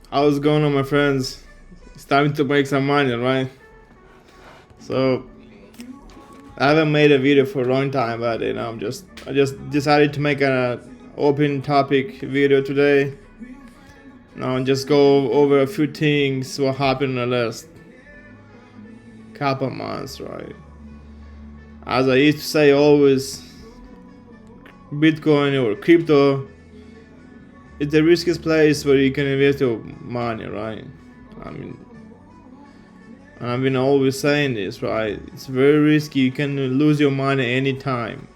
How's it going on, my friends? It's time to make some money, right? So I haven't made a video for a long time, but I just decided to make an open topic video today. Now just go over a few things what happened in the last couple months, right? As I used to say, always Bitcoin or crypto, it's the riskiest place where you can invest your money, right? I mean, and I've been always saying this, right? It's very risky. You can lose your money anytime.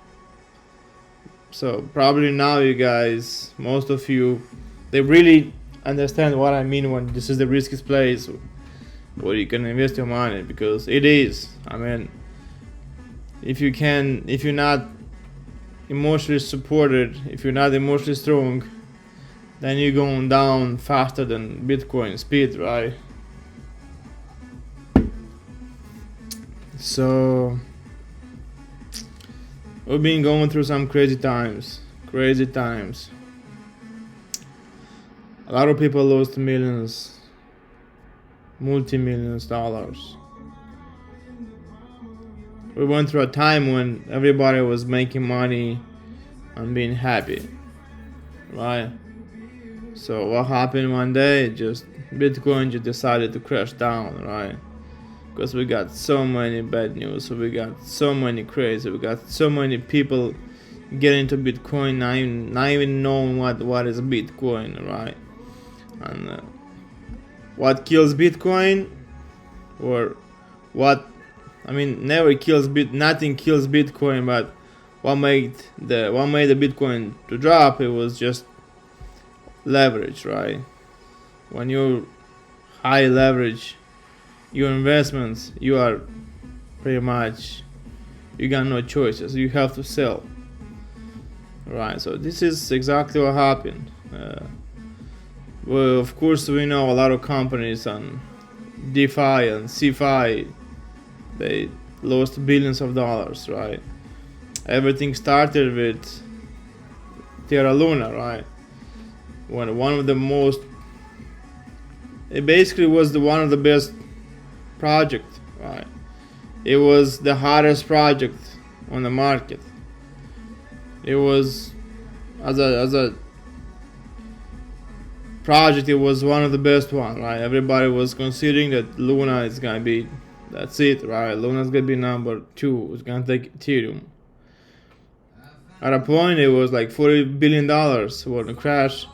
So probably now you guys, most of you, they really understand what I mean when this is the riskiest place where you can invest your money, because it is. I mean, if you're not emotionally supported, if you're not emotionally strong, then you're going down faster than Bitcoin speed, right? So we've been going through some crazy times. A lot of people lost millions, multi-millions dollars. We went through a time when everybody was making money and being happy, right? So what happened one day? Just Bitcoin just decided to crash down, right? Because we got so many bad news, so we got so many crazy, we got so many people getting into Bitcoin, not even knowing what is Bitcoin, right? And what kills Bitcoin, or what? I mean, nothing kills Bitcoin, but what made the Bitcoin to drop? It was just leverage, right? When you high leverage your investments, you are pretty much, you got no choices. You have to sell, right? So this is exactly what happened. Well, of course, we know a lot of companies on DeFi and CeFi, they lost billions of dollars, right? Everything started with Terra Luna, right? When one of the most, it basically was one of the best project, right? It was the hottest project on the market. It was, as a project, it was one of the best one, right? Everybody was considering that Luna is gonna be, that's it, right? Luna's gonna be number 2. It's gonna take Ethereum. At a point, it was like $40 billion when it crashed.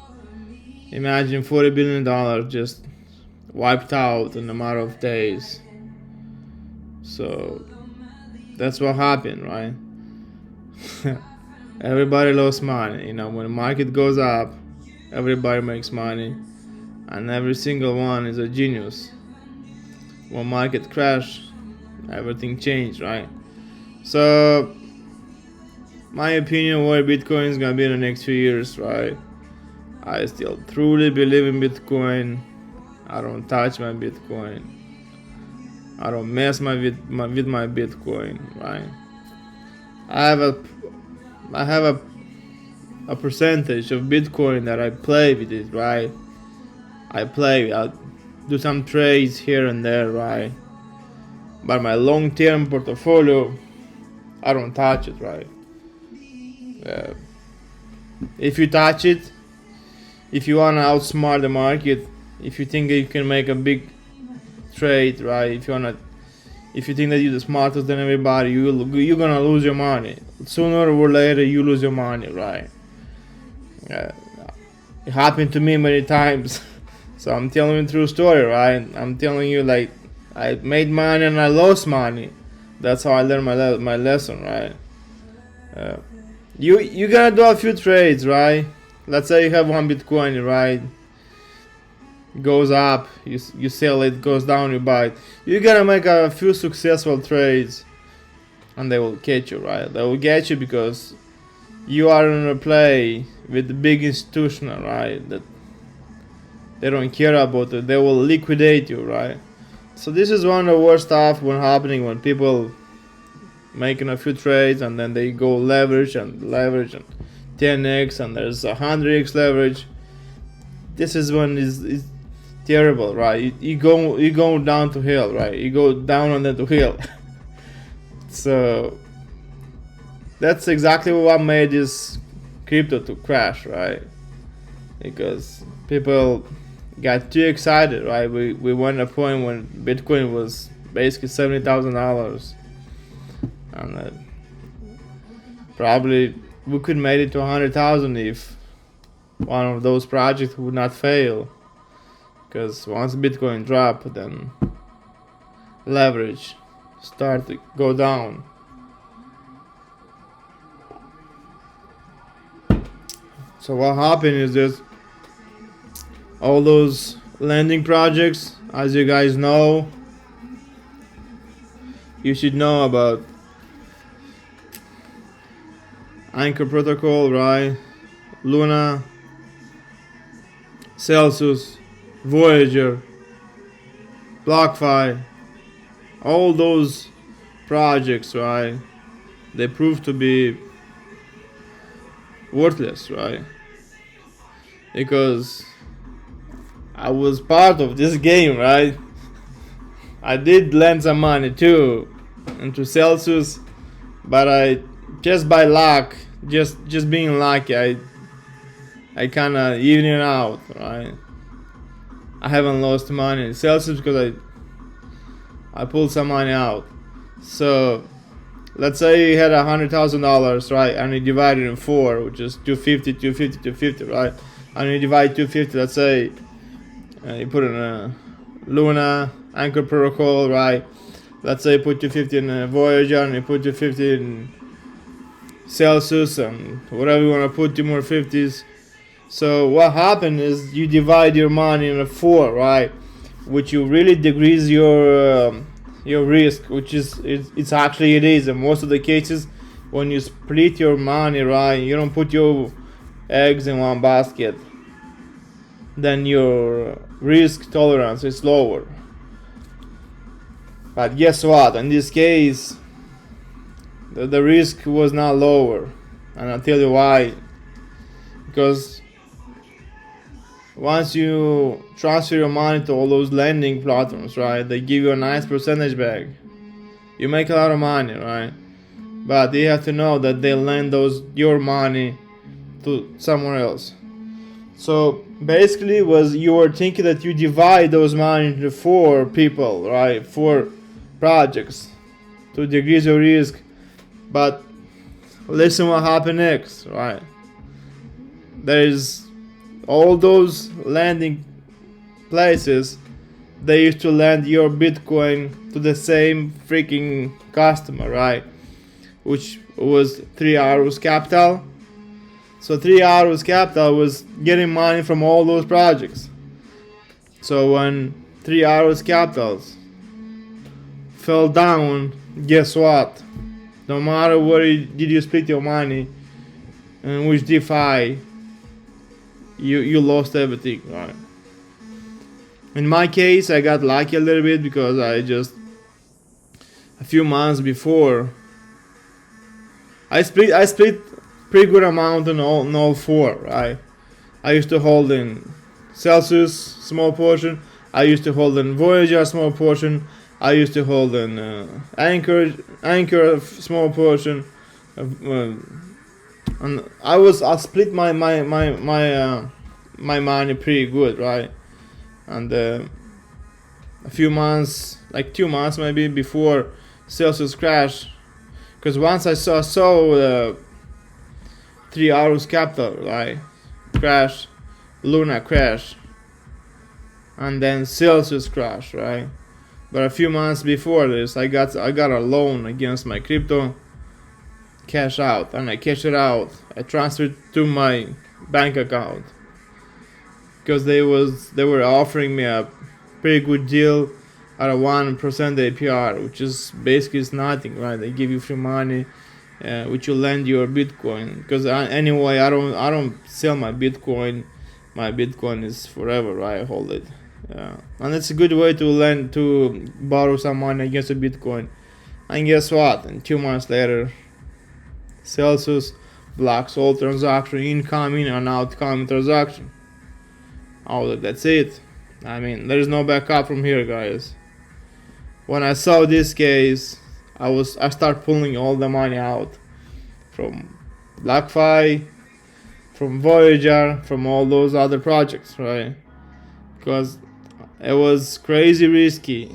Imagine $40 billion just wiped out in a matter of days. So that's what happened, right? Everybody lost money. When the market goes up, everybody makes money, and every single one is a genius. When market crash, everything changed, right? So my opinion where Bitcoin is gonna be in the next few years, right? I still truly believe in Bitcoin. I don't touch my Bitcoin. I don't mess with my Bitcoin, right? I have a percentage of Bitcoin that I play with it, right? I'll do some trades here and there, right? But my long-term portfolio, I don't touch it, right? If you touch it, if you wanna outsmart the market, if you think that you can make a big trade, right? If you think that you're the smartest than everybody, you're gonna lose your money. Sooner or later, you lose your money, right? It happened to me many times. So I'm telling you a true story, right? I'm telling you, like, I made money and I lost money. That's how I learned my lesson, right? You gotta do a few trades, right? Let's say you have one Bitcoin, right? Goes up, you sell it, goes down, you buy it. You gotta make a few successful trades, and they will catch you, right? They will get you because you are in a play with the big institutional, right? That they don't care about it. They will liquidate you, right? So this is one of the worst stuff happening when people making a few trades and then they go leverage and 10x and there's 100x leverage. This is when terrible, right? You go down to hell, right? You go down and then to hell. So that's exactly what made this crypto to crash, right? Because people got too excited, right? We went to a point when Bitcoin was basically $70,000, and probably we could made it to 100,000 if one of those projects would not fail. Because once Bitcoin drop, then leverage start to go down. So what happened is that all those lending projects, as you guys know, you should know about Anchor Protocol, right? Luna, Celsius, Voyager, BlockFi, all those projects, right? They proved to be worthless, right? Because I was part of this game, right? I did lend some money too into Celsius, but I just by luck, just being lucky, I kind of even it out, right? I haven't lost money in Celsius because I pulled some money out. So let's say you had $100,000, right? And you divide it in 4, which is 250, 250, 250, right? And you divide 250, let's say you put in a Luna, Anchor Protocol, right? Let's say you put 250 in a Voyager, and you put 250 in Celsius, and whatever you want to put, 2 more 50s. So what happened is you divide your money in 4, right? Which you really decrease your risk, which is it's actually it is. In most of the cases, when you split your money, right, you don't put your eggs in one basket, then your risk tolerance is lower. But guess what? In this case, the risk was not lower, and I'll tell you why. Because once you transfer your money to all those lending platforms, right, they give you a nice percentage back. You make a lot of money, right? But you have to know that they lend your money to somewhere else. So basically, you were thinking that you divide those money into 4 people, right? 4 projects to decrease your risk. But listen what happened next, right? There is all those lending places, they used to lend your Bitcoin to the same freaking customer, right? Which was 3 Arrows Capital. So 3 Arrows Capital was getting money from all those projects. So when 3 Arrows Capitals fell down, guess what? No matter where did you split your money and which DeFi, you lost everything, right? In my case, I got lucky a little bit because I just a few months before I split pretty good amount in all 4, right? I used to hold in Celsius small portion. I used to hold in Voyager small portion. I used to hold in Anchor small portion. And I split my money pretty good, right? And a few months, like 2 months maybe before Celsius crashed, because once I saw 3 Arrows Capital, right, crash, Luna crash, and then Celsius crash, right? But a few months before this, I got a loan against my crypto, cash out, and I cashed it out. I transferred to my bank account because they were offering me a pretty good deal at a 1% APR, which is basically is nothing, right? They give you free money, which you lend your Bitcoin. Because anyway, I don't sell my Bitcoin. My Bitcoin is forever, right? I hold it. And it's a good way to borrow some money against a Bitcoin. And guess what? And 2 months later, Celsius blocks all transaction, incoming and outgoing transaction. Oh, that's it. I mean, there's no backup from here, guys. When I saw this case, I start pulling all the money out from BlockFi, from Voyager, from all those other projects, right? Because it was crazy risky.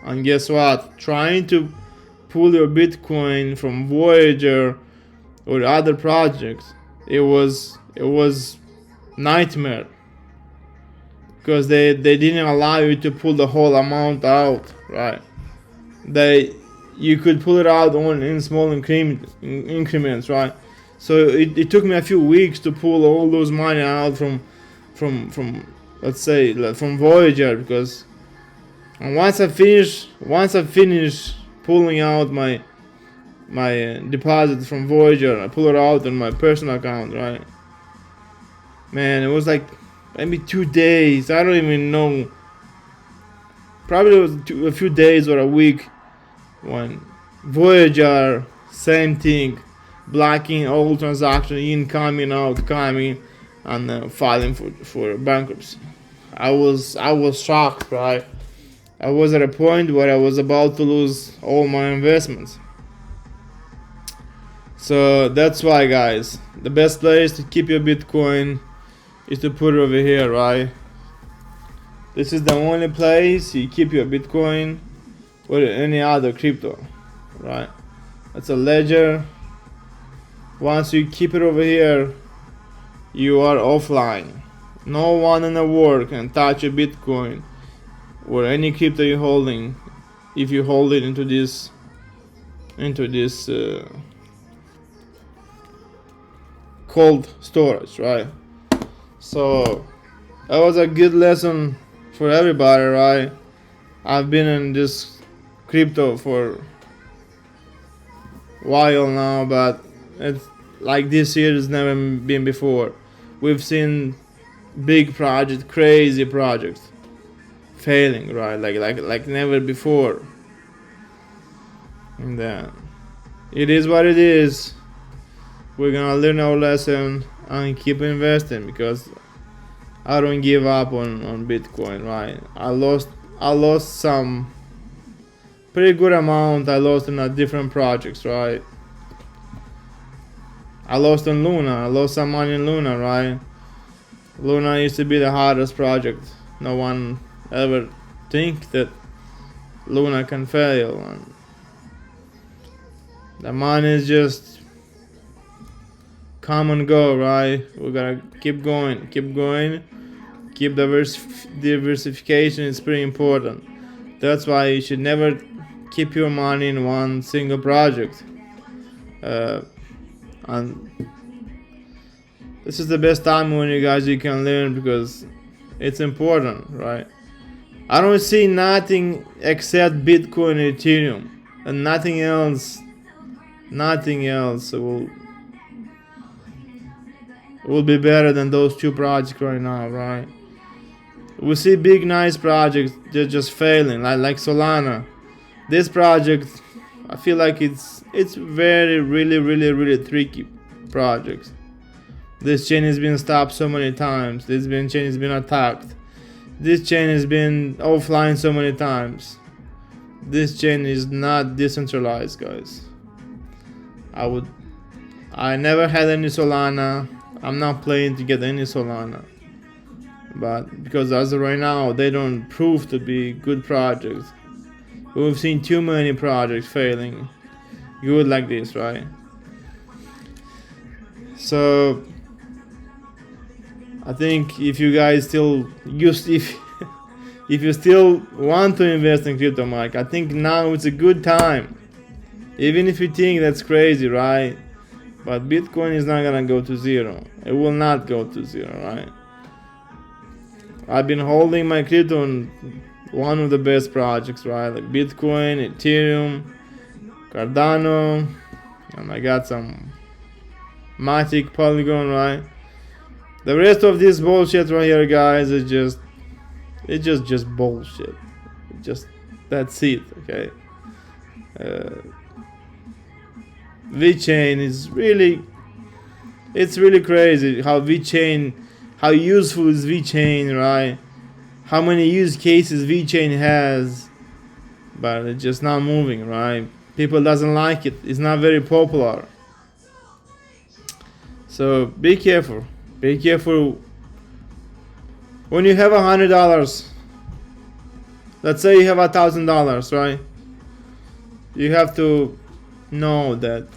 And guess what? Trying to pull your Bitcoin from Voyager or other projects, it was nightmare. Because they didn't allow you to pull the whole amount out, right? You could pull it out only in small increments, right? So it took me a few weeks to pull all those money out from let's say from Voyager, because once I finish pulling out my deposit from Voyager, I pull it out on my personal account, right? Man, it was like maybe 2 days. I don't even know. Probably it was a few days or a week when Voyager, same thing, blocking all transactions, incoming, outcoming, and filing for bankruptcy. I was shocked, right? I was at a point where I was about to lose all my investments. So that's why, guys, the best place to keep your Bitcoin is to put it over here, right? This is the only place you keep your Bitcoin or any other crypto, right? That's a ledger. Once you keep it over here, you are offline. No one in the world can touch your Bitcoin or any crypto you're holding if you hold it into this cold storage, right? So that was a good lesson for everybody, right? I've been in this crypto for a while now, but it's like this year has never been before. We've seen big projects, crazy projects failing, right? Like never before. And then it is what it is. We're gonna learn our lesson and keep investing, because I don't give up on Bitcoin, right? I lost some pretty good amount. I lost in different projects, right? I lost on Luna. I lost some money in Luna, right? Luna used to be the hardest project. No one ever think that Luna can fail, and the money is just come and go, right? We gotta keep going. Keep diversification is pretty important. That's why you should never keep your money in one single project. And this is the best time when you can learn, because it's important, right? I don't see nothing except Bitcoin and Ethereum, and nothing else will be better than those two projects right now, right? We see big nice projects just failing, like Solana. This project, I feel like it's very really tricky project. This chain has been stopped so many times. This chain has been attacked. This chain has been offline so many times. This chain is not decentralized, guys. I never had any Solana. I'm not planning to get any Solana. But because as of right now, they don't prove to be good projects. We've seen too many projects failing good like this, right? So I think if you guys still if you still want to invest in crypto market, I think now it's a good time. Even if you think that's crazy, right? But Bitcoin is not gonna go to zero. It will not go to zero, right? I've been holding my crypto on one of the best projects, right? Like Bitcoin, Ethereum, Cardano, and I got some Matic, Polygon, right? The rest of this bullshit right here, guys, is just bullshit. That's it, okay? VeChain is really crazy how useful is VeChain, right? how many use cases VeChain has, but it's just not moving, right? People doesn't like it. It's not very popular. So be careful. Be careful. When you have $100, let's say you have $1,000, right? You have to know that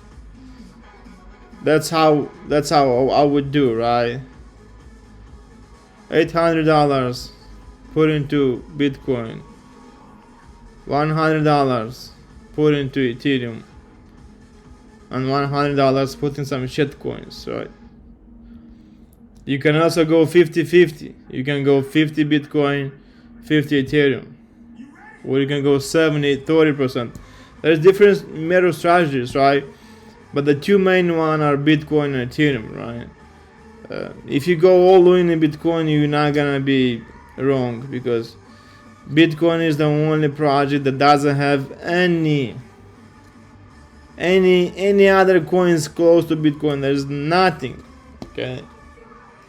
that's how I would do, right? $800 put into Bitcoin, $100 put into Ethereum, and $100 put in some shitcoins, right? You can also go 50-50. You can go 50 Bitcoin, 50 Ethereum, or you can go 70-30%. There's different meta strategies, right? But the two main ones are Bitcoin and Ethereum, right? If you go all in Bitcoin, you're not gonna be wrong, because Bitcoin is the only project that doesn't have any other coins close to Bitcoin. There's nothing. Okay,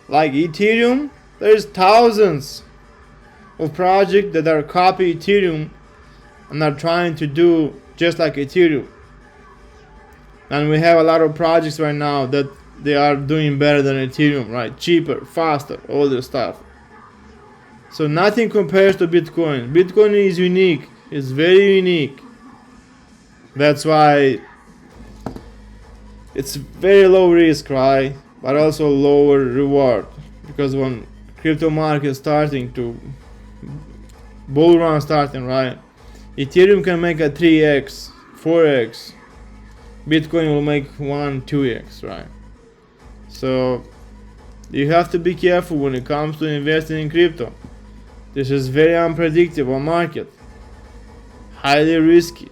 like Ethereum, there's thousands of projects that are copy Ethereum and are trying to do just like Ethereum. And we have a lot of projects right now that they are doing better than Ethereum, right? Cheaper, faster, all this stuff. So nothing compares to Bitcoin. Bitcoin is unique. It's very unique. That's why it's very low risk, right? But also lower reward. Because when crypto market is starting to bull run starting, right? Ethereum can make a 3x, 4x. Bitcoin will make 1-2x, right? So you have to be careful when it comes to investing in crypto. This is very unpredictable market, highly risky.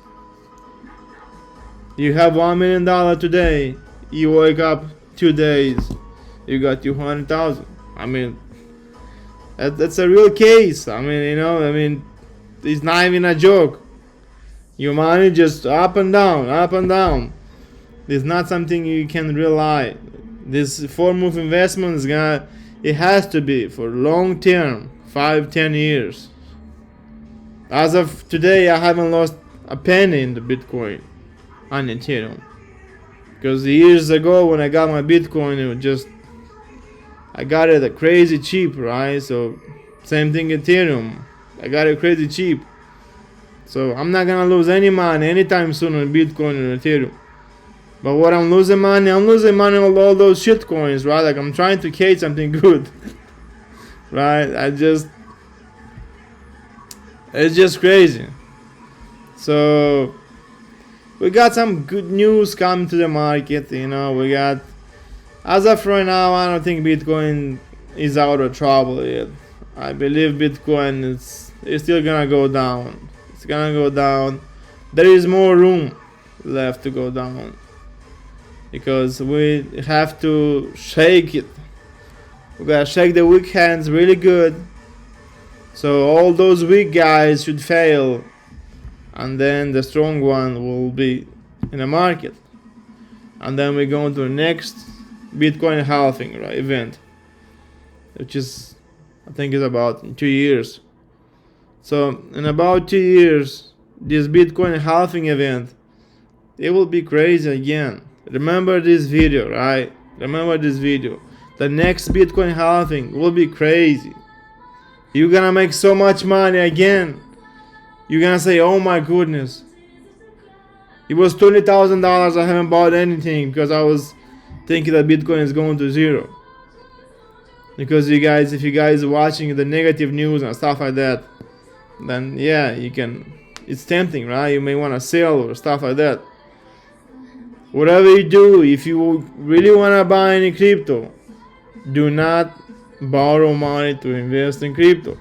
You have $1 million today, you wake up 2 days, you got 200,000. I mean, that's a real case. I mean, it's not even a joke. Your money just up and down, up and down. It's not something you can rely. This form of investment is it has to be for long term, 5-10 years. As of today, I haven't lost a penny in the Bitcoin and Ethereum. Because years ago when I got my Bitcoin, it was just, I got it at crazy cheap, right? So same thing Ethereum. I got it crazy cheap. So I'm not gonna lose any money anytime soon on Bitcoin and Ethereum. But what I'm losing money on all those shit coins, right? Like I'm trying to catch something good. Right? It's just crazy. So we got some good news coming to the market, we got, as of right now, I don't think Bitcoin is out of trouble yet. I believe Bitcoin is still gonna go down. It's gonna go down. There is more room left to go down, because we have to shake it. We gotta shake the weak hands really good, so all those weak guys should fail, and then the strong one will be in the market. And then we go into the next Bitcoin halving, right, event, which is, I think, is about 2 years. So in about 2 years, this Bitcoin halving event, it will be crazy again. Remember this video, right? Remember this video. The next Bitcoin halving will be crazy. You're gonna make so much money again. You're gonna say, oh my goodness, it was $20,000, I haven't bought anything because I was thinking that Bitcoin is going to zero. Because if you guys are watching the negative news and stuff like that, then yeah, it's tempting, right? You may want to sell or stuff like that. Whatever you do, if you really want to buy any crypto, do not borrow money to invest in crypto.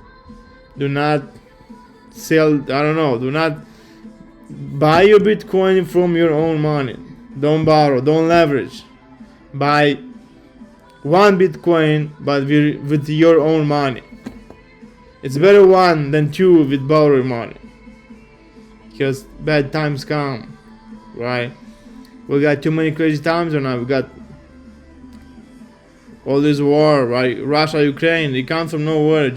Do not sell, do not buy your Bitcoin from your own money. Don't borrow, don't leverage. Buy one Bitcoin, but with your own money. It's better one than two with borrowed money, because bad times come, right? We got too many crazy times right now. We got all this war, right? Russia, Ukraine, it comes from nowhere. It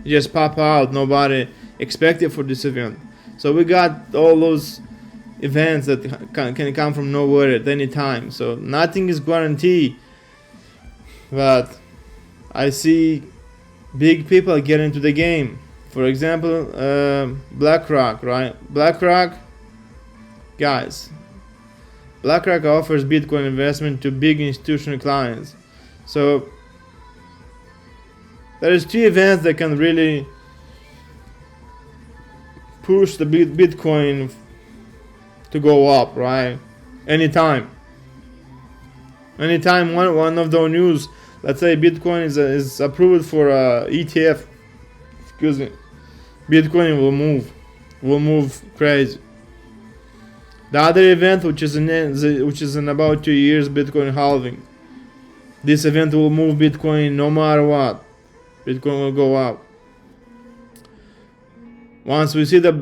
It just pop out. Nobody expected for this event. So we got all those events that can come from nowhere at any time. So nothing is guaranteed. But I see big people get into the game. For example, BlackRock, right? BlackRock, guys. BlackRock offers Bitcoin investment to big institutional clients. So there is 2 events that can really push the Bitcoin to go up, right? Anytime one of the news, let's say Bitcoin is approved for ETF, excuse me, Bitcoin will move crazy. The other event, which is in about 2 years, Bitcoin halving. This event will move Bitcoin no matter what. Bitcoin will go up. Once we see the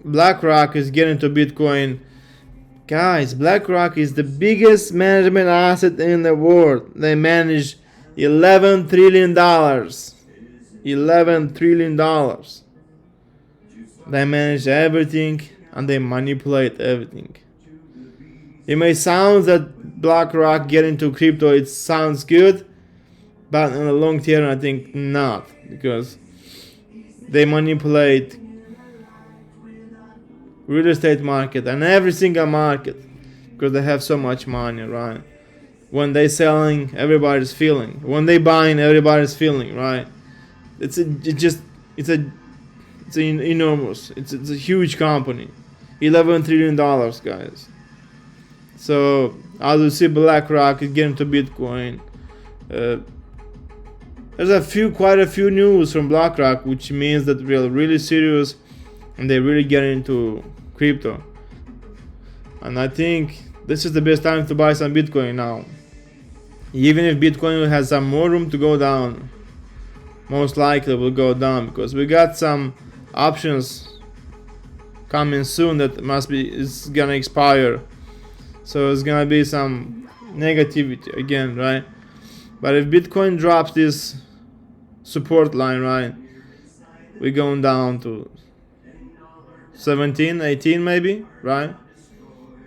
BlackRock is getting to Bitcoin, guys, BlackRock is the biggest management asset in the world. They manage $11 trillion. $11 trillion. They manage everything and they manipulate everything. It may sound that BlackRock get into crypto, it sounds good, but in the long term I think not, because they manipulate real estate market and every single market because they have so much money, right? When they selling, everybody's feeling. When they buying, everybody's feeling, right? It's enormous. It's a huge company. $11 trillion, guys. So as you see, BlackRock is getting to Bitcoin. There's quite a few news from BlackRock, which means that they're really serious and they really get into crypto. And I think this is the best time to buy some Bitcoin now. Even if Bitcoin has some more room to go down, most likely will go down because we got some options coming soon that is gonna expire. So it's gonna be some negativity again, right? But if Bitcoin drops this support line, right, we're going down to 17, 18 maybe, right?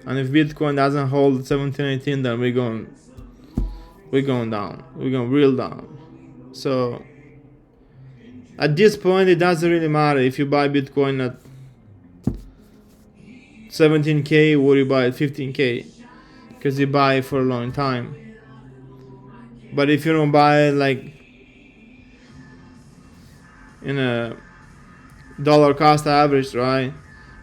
And if Bitcoin doesn't hold 17, 18, then we're going down. We're going real down. So at this point, it doesn't really matter if you buy Bitcoin at 17K or you buy at 15K, because you buy it for a long time. But if you don't buy it like in a dollar cost average, right,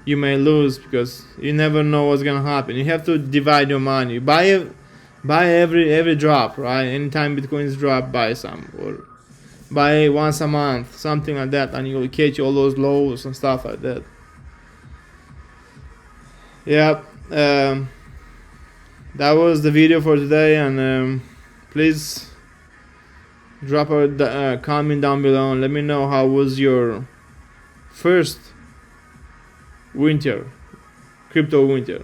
you may lose because you never know what's gonna happen. You have to divide your money. Buy every drop, right? Anytime Bitcoins drop, buy some, or buy once a month, something like that, and you'll catch all those lows and stuff like that. Yeah, that was the video for today, and please drop a comment down below and let me know how was your first crypto winter,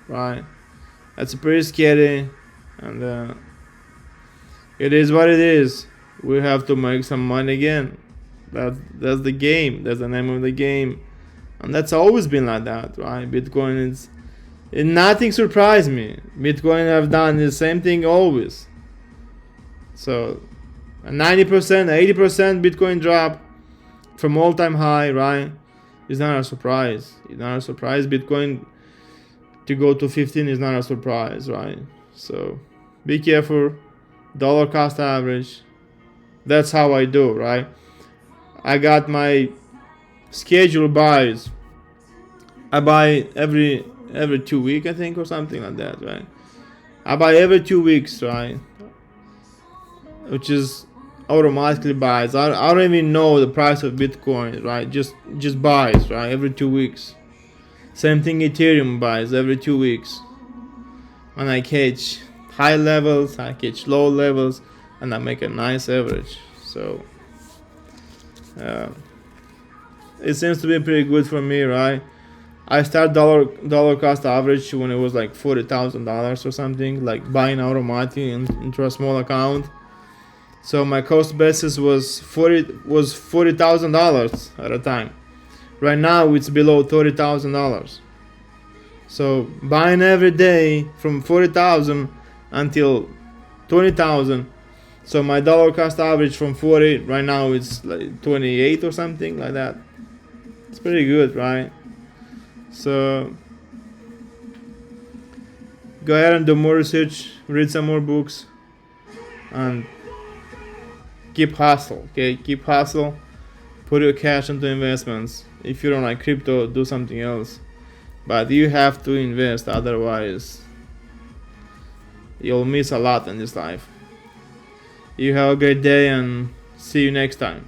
right? That's pretty scary, and it is what it is. We have to make some money again. That's the game. That's the name of the game, and that's always been like that, right? Bitcoin nothing surprised me. Bitcoin have done the same thing always. So 90%, 80% Bitcoin drop from all-time high, right? It's not a surprise. It's not a surprise. Bitcoin to go to 15 is not a surprise, right? So be careful. Dollar cost average. That's how I do, right? I got my scheduled buys. I buy every 2 weeks, I think, or something like that, right? I buy every 2 weeks, right? Which is automatically buys. I don't even know the price of Bitcoin, right? Just buys, right? Every 2 weeks. Same thing Ethereum buys every 2 weeks. And I catch high levels, I catch low levels, and I make a nice average. So it seems to be pretty good for me, right? I start dollar cost average when it was like $40,000 or something, like buying automatically into a small account. So my cost basis was $40,000 at a time. Right now it's below $30,000. So buying every day from 40,000 until 20,000. So my dollar cost average from 40 right now it's like 28 or something like that. It's pretty good, right? So go ahead and do more research, read some more books, and keep hustle. Okay, keep hustle. Put your cash into investments. If you don't like crypto, do something else. But you have to invest, otherwise you'll miss a lot in this life. You have a great day and see you next time.